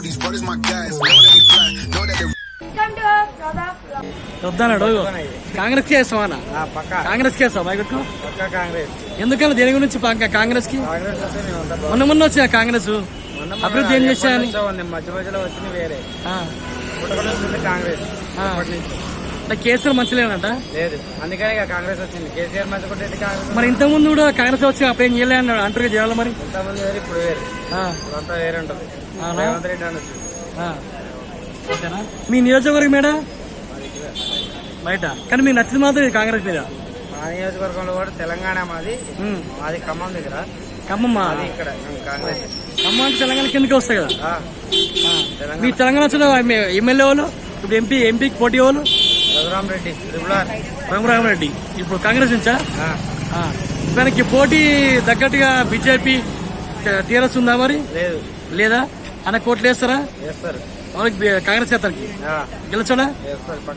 these brothers my guys. Know that we fly, know that they. వద్దన్నాడు కాంగ్రెస్ కి వేస్తామన్నా కాంగ్రెస్ కి వేస్తాం ఎందుకన్నా దేని గురించి కాంగ్రెస్ కి మొన్న వచ్చిన కాంగ్రెస్ అభివృద్ధి ఏం చేశాయని మధ్య మధ్యలో వచ్చింది వేరే కాంగ్రెస్ కేసీఆర్ మంచిలేనంట లేదు అందుకనే కాంగ్రెస్ వచ్చింది కేసీఆర్ మంచి కాంగ్రెస్ మరి ఇంత ముందు కూడా కాంగ్రెస్ వచ్చి అప్పుడు ఏం చేయలే అన్నాడు అంటారు చేయాలి మరి ఇంతమంది వేరే ఇప్పుడు వేరే అంతా వేరే ఉంటుంది రేవంత్ రెడ్డి అనొచ్చు మీ నియోజకవర్గం మేడా బయట కానీ మీకు నచ్చింది మాత్రం కాంగ్రెస్ మీద మా నియోజకవర్గంలో కూడా తెలంగాణ మాది ఖమ్మం దగ్గర ఖమ్మం ఇక్కడ కాంగ్రెస్ ఖమ్మం తెలంగాణ కిందకి వస్తాయి కదా మీ తెలంగాణ వచ్చిన ఎమ్మెల్యే వాళ్ళు ఇప్పుడు ఎంపీకి పోటీ వాళ్ళు రఘురామరెడ్డి ఇప్పుడు కాంగ్రెస్ నుంచా దానికి పోటీ తగ్గట్టుగా బీజేపీ టీఆర్ఎస్ ఉందా మరి లేదా అన్న కోట్లు వేస్తారా వేస్తారు కాంగ్రెస్ చేస్తానికి గెలిచాడా